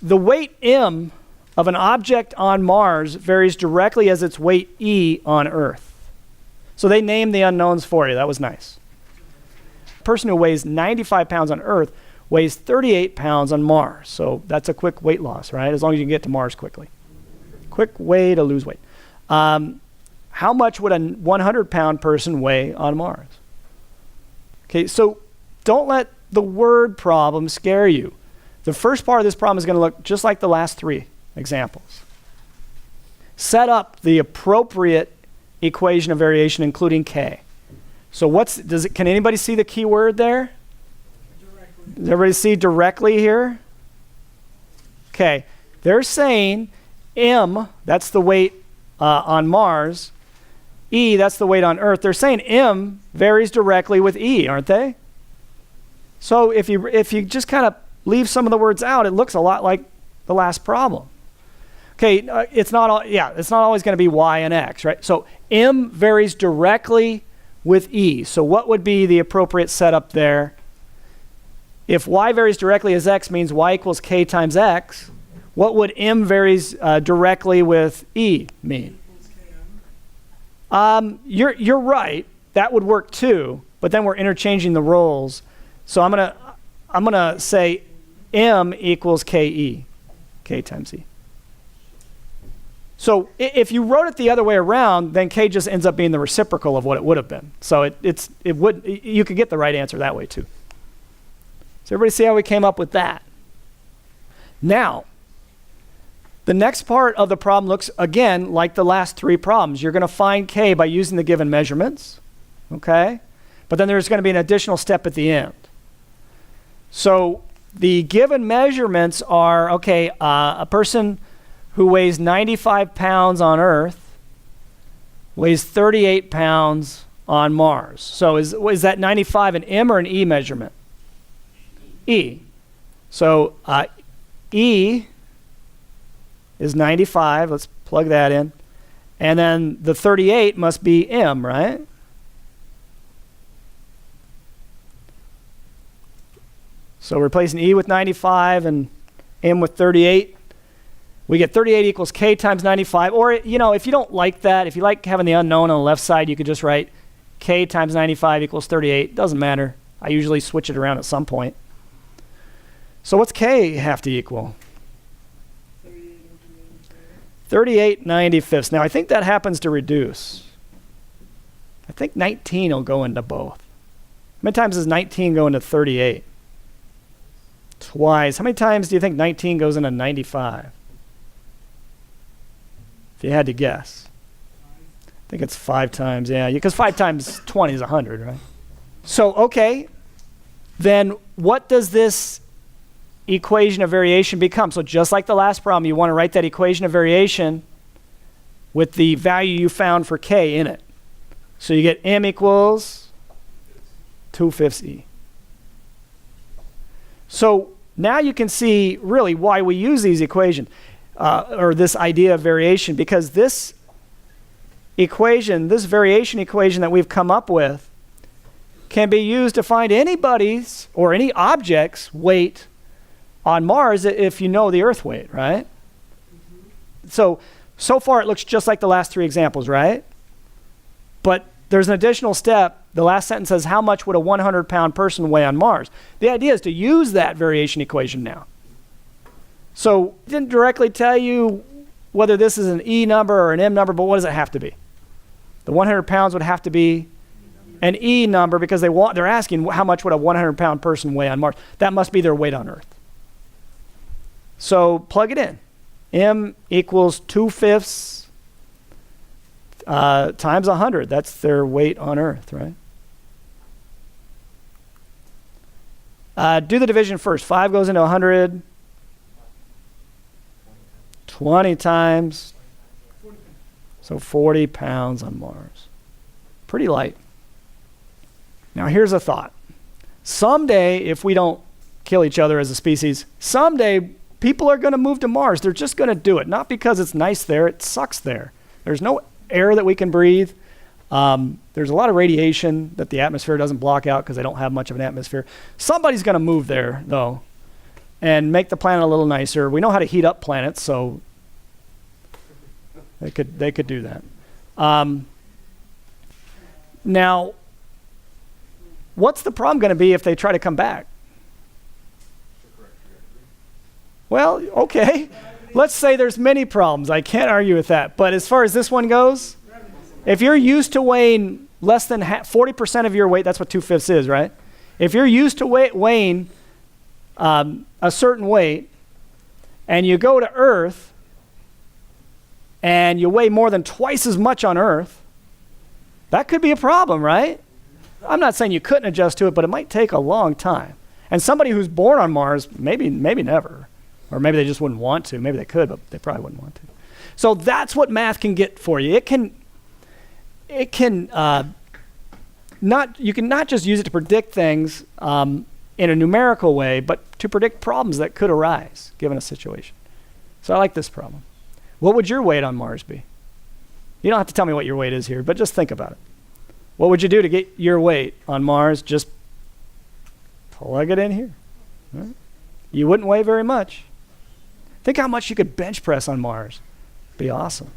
the weight m of an object on Mars varies directly as its weight e on Earth. So they named the unknowns for you. That was nice. A person who weighs 95 pounds on Earth weighs 38 pounds on Mars. So that's a quick weight loss, right? As long as you can get to Mars quickly. Quick way to lose weight. How much would a 100-pound person weigh on Mars? Okay, so don't let the word problem scare you. The first part of this problem is going to look just like the last three examples. Set up the appropriate equation of variation, including k. So can anybody see the key word there? Directly. Does everybody see directly here? Okay, they're saying m, that's the weight on Mars, e, that's the weight on Earth. They're saying m varies directly with e, aren't they? So if you just kind of leave some of the words out, it looks a lot like the last problem. Okay, it's not always going to be y and x, right? So m varies directly with e. So what would be the appropriate setup there? If y varies directly as x means y equals k times x, what would m varies directly with e mean? You're right. That would work too, but then we're interchanging the roles. So I'm gonna say m equals ke, k times e. So if you wrote it the other way around, then k just ends up being the reciprocal of what it would have been. So you could get the right answer that way too. So everybody see how we came up with that? Now, the next part of the problem looks, again, like the last three problems. You're going to find k by using the given measurements, okay? But then there's going to be an additional step at the end. So the given measurements are, okay, a person who weighs 95 pounds on Earth weighs 38 pounds on Mars. So is that 95 an m or an e measurement? E. So e is 95. Let's plug that in. And then the 38 must be m, right? So replacing e with 95 and m with 38. We get 38 equals k times 95. Or, if you don't like that, if you like having the unknown on the left side, you could just write k times 95 equals 38. Doesn't matter. I usually switch it around at some point. So what's k have to equal? 38/95. Now, I think that happens to reduce. I think 19 will go into both. How many times does 19 go into 38? Twice. How many times do you think 19 goes into 95? If you had to guess. I think it's 5 times, yeah, because 5 times 20 is 100, right? So, okay, then what does this equation of variation become? So just like the last problem, you want to write that equation of variation with the value you found for k in it. So you get m equals 2/5 e. So now you can see really why we use these equations, or this idea of variation, because this equation, this variation equation that we've come up with, can be used to find anybody's or any object's weight on Mars if you know the Earth weight, right? So far it looks just like the last three examples, right? But there's an additional step. The last sentence says, how much would a 100-pound person weigh on Mars? The idea is to use that variation equation now. So it didn't directly tell you whether this is an E number or an M number, but what does it have to be? The 100 pounds would have to be an E number because they're asking how much would a 100-pound person weigh on Mars. That must be their weight on Earth. So plug it in. M equals 2/5 times 100. That's their weight on Earth, right? Do the division first. 5 goes into 100. 20 times. So 40 pounds on Mars. Pretty light. Now here's a thought. Someday, if we don't kill each other as a species, someday people are going to move to Mars. They're just going to do it. Not because it's nice there. It sucks there. There's no air that we can breathe. There's a lot of radiation that the atmosphere doesn't block out because they don't have much of an atmosphere. Somebody's going to move there, though. and make the planet a little nicer. We know how to heat up planets, so they could do that. Now, what's the problem going to be if they try to come back? Well, okay. Let's say there's many problems. I can't argue with that. But as far as this one goes, if you're used to weighing less than 40% of your weight, that's what 2/5 is, right? If you're used to weighing a certain weight, and you go to Earth, and you weigh more than twice as much on Earth, that could be a problem, right? I'm not saying you couldn't adjust to it, but it might take a long time. And somebody who's born on Mars, maybe never. Or maybe they just wouldn't want to. Maybe they could, but they probably wouldn't want to. So that's what math can get for you. You can not just use it to predict things in a numerical way, but to predict problems that could arise given a situation. So I like this problem. What would your weight on Mars be? You don't have to tell me what your weight is here, but just think about it. What would you do to get your weight on Mars? Just plug it in here. Right? You wouldn't weigh very much. Think how much you could bench press on Mars. Be awesome.